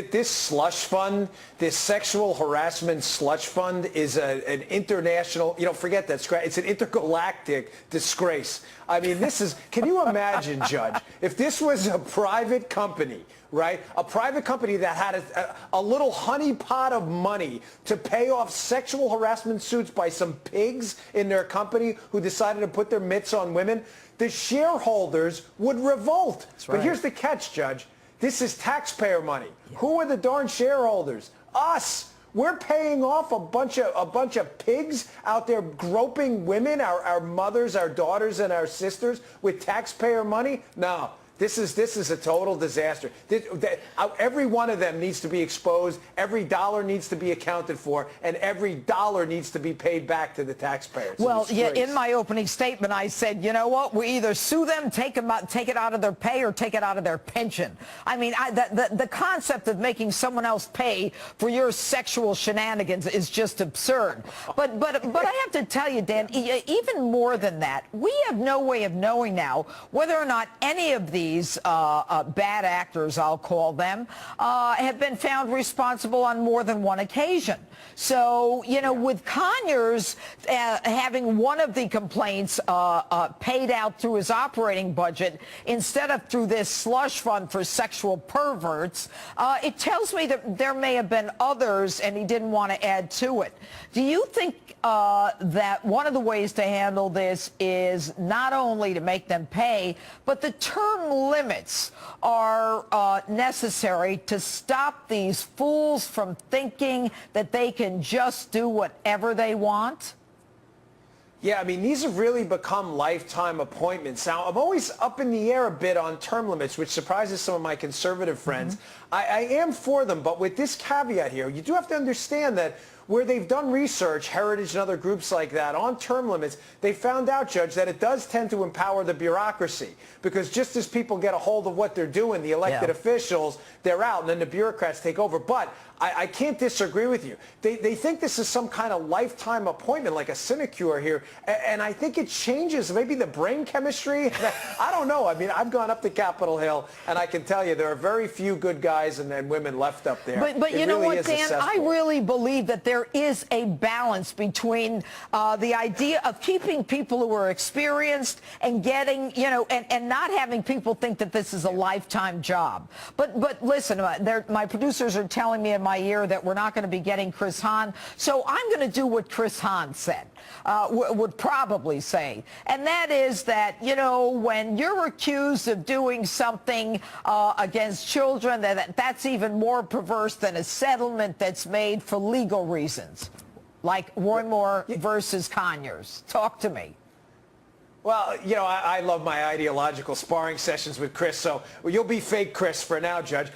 This slush fund, this sexual harassment slush fund is an international, forget that, it's an intergalactic disgrace. I mean, can you imagine, Judge, if this was a private company, right? A private company that had a little honeypot of money to pay off sexual harassment suits by some pigs in their company who decided to put their mitts on women, the shareholders would revolt. That's right. But here's the catch, Judge. This is taxpayer money. Yeah. Who are the darn shareholders? Us. We're paying off a bunch of pigs out there groping women, our mothers, our daughters, and our sisters with taxpayer money? No. This is a total disaster. Every one of them needs to be exposed. Every dollar needs to be accounted for, and every dollar needs to be paid back to the taxpayers. Well, yeah, in my opening statement, I said, you know what? We either sue them, take it out of their pay, or take it out of their pension. I mean, the concept of making someone else pay for your sexual shenanigans is just absurd. But I have to tell you, Dan, even more than that, we have no way of knowing now whether or not any of these bad actors, I'll call them, have been found responsible on more than one occasion. So, with Conyers having one of the complaints paid out through his operating budget instead of through this slush fund for sexual perverts, it tells me that there may have been others and he didn't want to add to it. Do you think that one of the ways to handle this is not only to make them pay, but the term limits are necessary to stop these fools from thinking that they can just do whatever they want? Yeah, I mean, these have really become lifetime appointments. Now, I'm always up in the air a bit on term limits, which surprises some of my conservative friends. I am for them, but with this caveat here, you do have to understand that where they've done research, Heritage and other groups like that, on term limits, they found out, Judge, that it does tend to empower the bureaucracy. Because just as people get a hold of what they're doing, the elected officials, they're out, and then the bureaucrats take over. But I can't disagree with you. They think this is some kind of lifetime appointment, like a sinecure here. And I think it changes maybe the brain chemistry. I don't know. I mean, I've gone up to Capitol Hill, and I can tell you there are very few good guys and women left up there. But you know what, Dan? I really believe that there is a balance between the idea of keeping people who are experienced and getting, and not having people think that this is a lifetime job. But listen, my producers are telling me in my ear that we're not going to be getting Chris Hahn, so I'm going to do what Chris Hahn said, would probably say, and that is that, when you're accused of doing something against children, that's even more perverse than a settlement that's made for legal reasons, like Roy Moore versus Conyers. Talk to me. Well, I love my ideological sparring sessions with Chris, so you'll be fake Chris for now, Judge.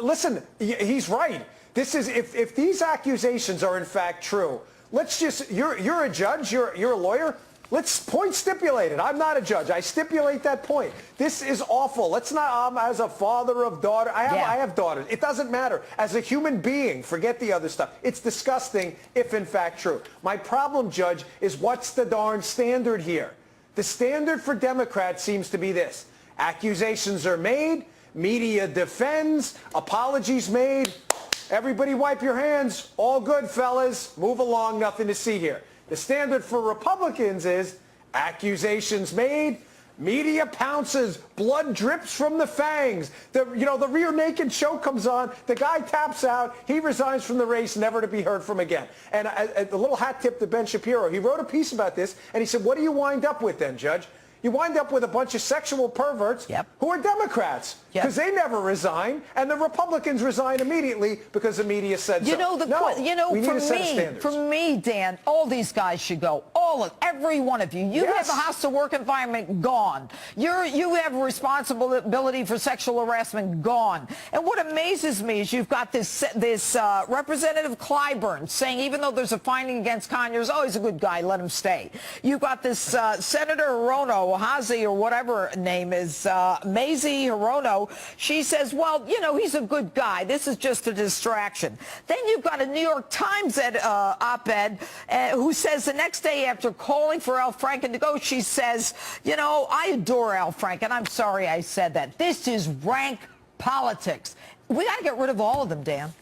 Listen, he's right. This is, if these accusations are in fact true, let's just, you're a judge, you're a lawyer, let's point stipulate it. I'm not a judge. I stipulate that point. This is awful. Let's not, as a father of daughter, I have daughters. It doesn't matter. As a human being, forget the other stuff. It's disgusting if in fact true. My problem, Judge, is what's the darn standard here? The standard for Democrats seems to be this. Accusations are made, media defends, apologies made. Everybody wipe your hands. All good, fellas. Move along. Nothing to see here. The standard for Republicans is accusations made, media pounces, blood drips from the fangs. The rear naked show comes on. The guy taps out. He resigns from the race, never to be heard from again. And a little hat tip to Ben Shapiro. He wrote a piece about this, and he said, what do you wind up with then, Judge? You wind up with a bunch of sexual perverts who are Democrats because they never resign, and the Republicans resign immediately because the media said so. We need a set of standards. For me, Dan, all these guys should go. Every one of you. You have a hostile work environment, gone. You have responsibility for sexual harassment, gone. And what amazes me is you've got this Representative Clyburn saying, even though there's a finding against Conyers, oh, he's a good guy, let him stay. You've got this Senator Hirono, Hazi, or whatever her name is, Mazie Hirono. She says, well, he's a good guy. This is just a distraction. Then you've got a New York Times op-ed who says the next day after calling for Al Franken to go, she says, I adore Al Franken. I'm sorry I said that. This is rank politics. We got to get rid of all of them, Dan.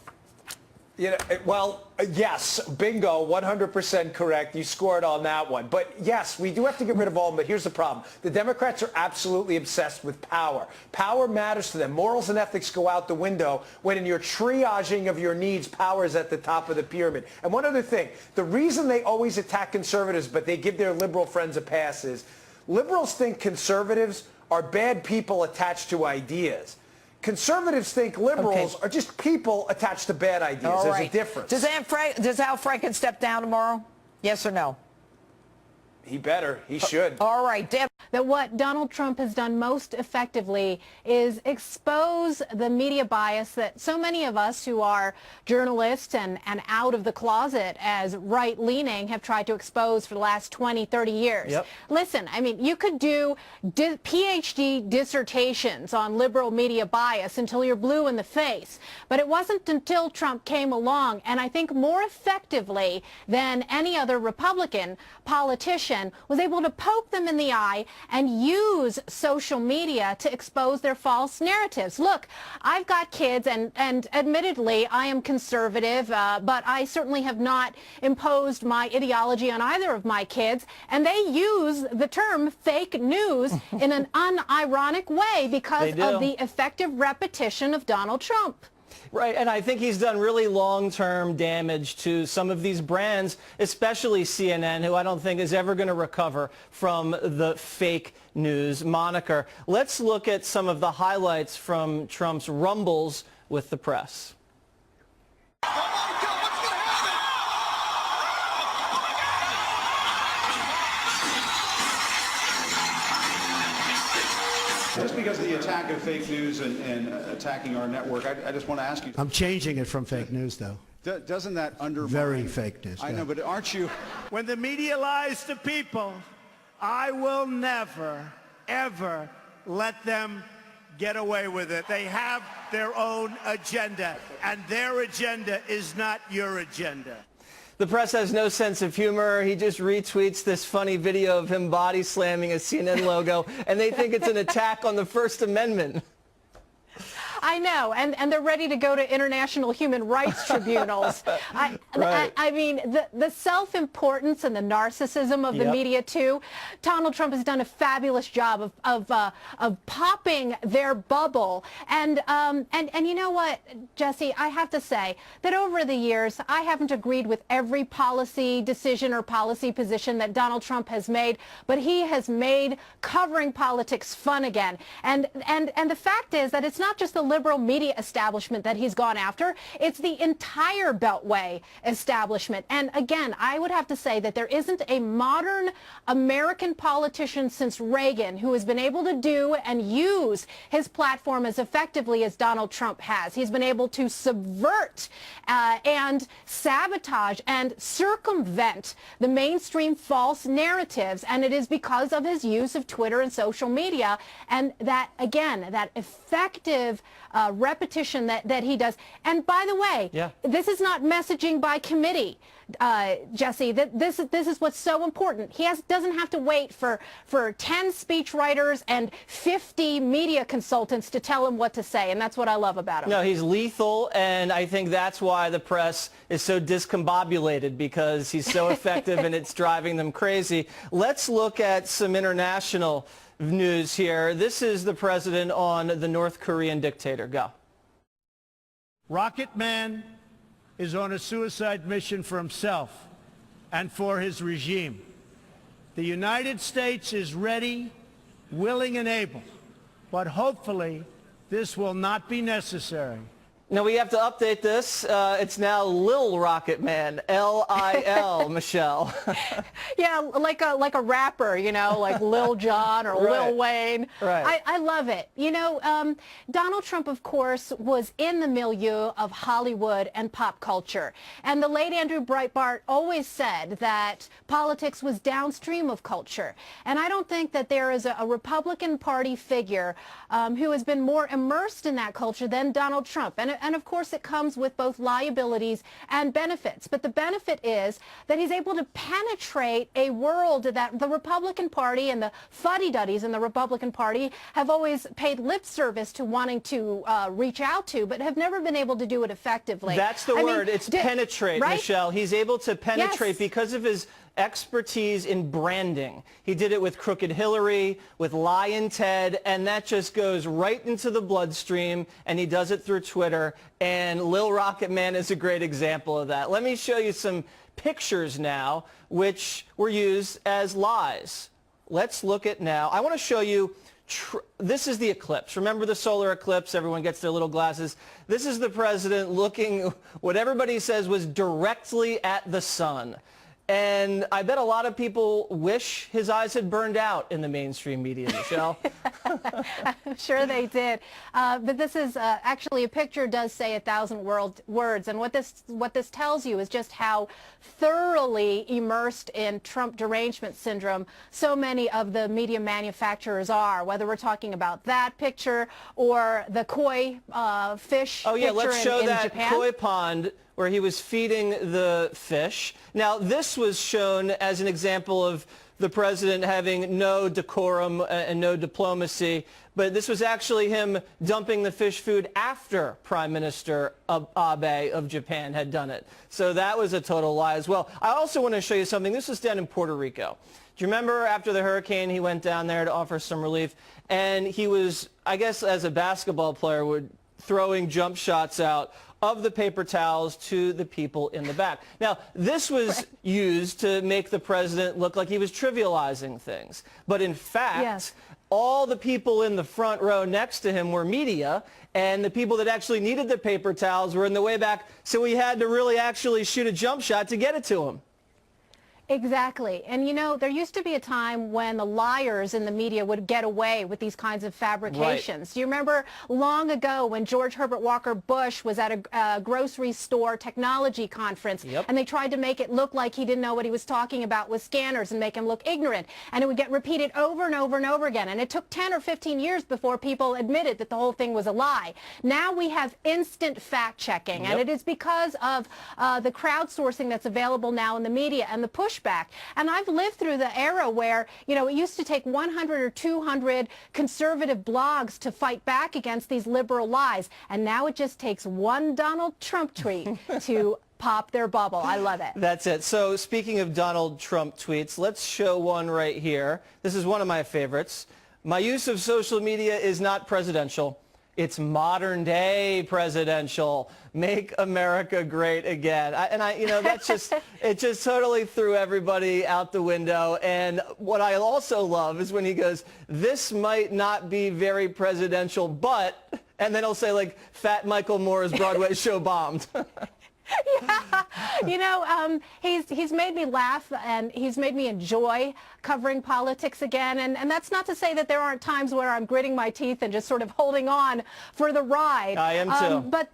You know, well, yes, bingo, 100% correct. You scored on that one. But yes, we do have to get rid of all of them. But here's the problem. The Democrats are absolutely obsessed with power. Power matters to them. Morals and ethics go out the window when in your triaging of your needs, power is at the top of the pyramid. And one other thing, the reason they always attack conservatives, but they give their liberal friends a pass is liberals think conservatives are bad people attached to ideas. Conservatives think liberals are just people attached to bad ideas. All There's right. a difference. Does Al Franken step down tomorrow? Yes or no? He better. He should. All right, Dan. That what Donald Trump has done most effectively is expose the media bias that so many of us who are journalists and out of the closet as right-leaning have tried to expose for the last 20, 30 years. Yep. Listen, I mean, you could do PhD dissertations on liberal media bias until you're blue in the face. But it wasn't until Trump came along, and I think more effectively than any other Republican politician, was able to poke them in the eye and use social media to expose their false narratives. Look, I've got kids, and admittedly, I am conservative, but I certainly have not imposed my ideology on either of my kids, and they use the term fake news in an unironic way because of the effective repetition of Donald Trump. Right, and I think he's done really long-term damage to some of these brands, especially CNN, who I don't think is ever going to recover from the fake news moniker. Let's look at some of the highlights from Trump's rumbles with the press. Just because of the attack of fake news and attacking our network, I just want to ask you. I'm changing it from fake news, though. Doesn't that undermine... Very fake news. I know, but aren't you... When the media lies to people, I will never, ever let them get away with it. They have their own agenda, and their agenda is not your agenda. The press has no sense of humor. He just retweets this funny video of him body slamming a CNN logo, and they think it's an attack on the First Amendment. I know, and they're ready to go to international human rights tribunals. I mean, the self-importance and the narcissism of the media, too. Donald Trump has done a fabulous job of popping their bubble. And you know what, Jesse, I have to say that over the years, I haven't agreed with every policy decision or policy position that Donald Trump has made, but he has made covering politics fun again. And the fact is that it's not just the liberal media establishment that he's gone after. It's the entire Beltway establishment. And again, I would have to say that there isn't a modern American politician since Reagan who has been able to do and use his platform as effectively as Donald Trump has. He's been able to subvert and sabotage and circumvent the mainstream false narratives. And it is because of his use of Twitter and social media. And that, again, that effective repetition that he does. And by the way, this is not messaging by committee, Jesse. This is what's so important. He doesn't have to wait for 10 speechwriters and 50 media consultants to tell him what to say, and that's what I love about him. No, he's lethal, and I think that's why the press is so discombobulated, because he's so effective and it's driving them crazy. Let's look at some international news here. This is the president on the North Korean dictator. Go. Rocket Man is on a suicide mission for himself and for his regime. The United States is ready, willing, and able, but hopefully this will not be necessary. Now we have to update this. It's now Lil Rocket Man, L-I-L, Michelle. Yeah, like a rapper, you know, like Lil Jon or Lil Wayne. Right. I love it. You know, Donald Trump, of course, was in the milieu of Hollywood and pop culture. And the late Andrew Breitbart always said that politics was downstream of culture. And I don't think that there is a Republican Party figure who has been more immersed in that culture than Donald Trump. And and of course it comes with both liabilities and benefits. But the benefit is that he's able to penetrate a world that the Republican Party and the fuddy-duddies in the Republican Party have always paid lip service to wanting to reach out to, but have never been able to do it effectively. That's the word. It's penetrate, right? Michelle. He's able to penetrate Yes. because of his expertise in branding. He did it with Crooked Hillary, with Lyin' Ted, and that just goes right into the bloodstream, and he does it through Twitter, and Lil Rocket Man is a great example of that. Let me show you some pictures now which were used as lies. Let's look at now. I want to show you, this is the eclipse. Remember the solar eclipse? Everyone gets their little glasses. This is the president looking, what everybody says was directly at the sun. And I bet a lot of people wish his eyes had burned out in the mainstream media, Michelle. I'm sure they did. But this is actually, a picture does say 1,000 words. And what this tells you is just how thoroughly immersed in Trump derangement syndrome so many of the media manufacturers are, whether we're talking about that picture or the koi fish Oh, yeah, picture let's show in that Japan. koi pond where he was feeding the fish. Now, this was shown as an example of the president having no decorum and no diplomacy, but this was actually him dumping the fish food after Prime Minister Abe of Japan had done it. So that was a total lie as well. I also want to show you something. This was down in Puerto Rico. Do you remember after the hurricane, he went down there to offer some relief, and he was, I guess as a basketball player, would throwing jump shots out of the paper towels to the people in the back. Now, this was used to make the president look like he was trivializing things. But in fact, Yes. all the people in the front row next to him were media, and the people that actually needed the paper towels were in the way back, so he had to really actually shoot a jump shot to get it to him. Exactly. And you know, there used to be a time when the liars in the media would get away with these kinds of fabrications. Right. Do you remember long ago when George Herbert Walker Bush was at a grocery store technology conference, Yep. and they tried to make it look like he didn't know what he was talking about with scanners and make him look ignorant, and it would get repeated over and over and over again, and it took 10 or 15 years before people admitted that the whole thing was a lie. Now we have instant fact checking, and Yep. it is because of the crowdsourcing that's available now in the media and the pushback. And I've lived through the era where, you know, it used to take 100 or 200 conservative blogs to fight back against these liberal lies. And now it just takes one Donald Trump tweet to pop their bubble. I love it. That's it. So speaking of Donald Trump tweets, let's show one right here. This is one of my favorites. My use of social media is not presidential. It's modern day presidential. Make America great again. You know, that's just, it just totally threw everybody out the window. And what I also love is when he goes, this might not be very presidential, but, and then he'll say like, Fat Michael Moore's Broadway show bombed. Yeah, you know, he's made me laugh, and he's made me enjoy covering politics again. And that's not to say that there aren't times where I'm gritting my teeth and just sort of holding on for the ride. I am too. But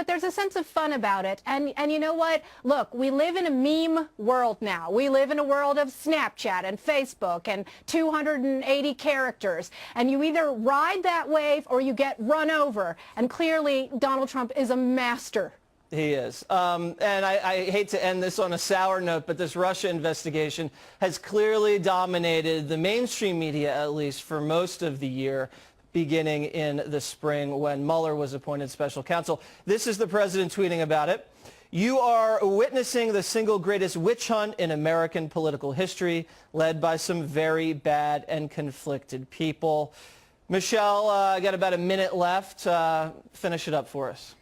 there's a sense of fun about it. And you know what? Look, we live in a meme world now. We live in a world of Snapchat and Facebook and 280 characters. And you either ride that wave or you get run over. And clearly, Donald Trump is a master. He is. And I hate to end this on a sour note, but this Russia investigation has clearly dominated the mainstream media, at least for most of the year, beginning in the spring when Mueller was appointed special counsel. This is the president tweeting about it. You are witnessing the single greatest witch hunt in American political history, led by some very bad and conflicted people. Michelle, I got about a minute left. Finish it up for us.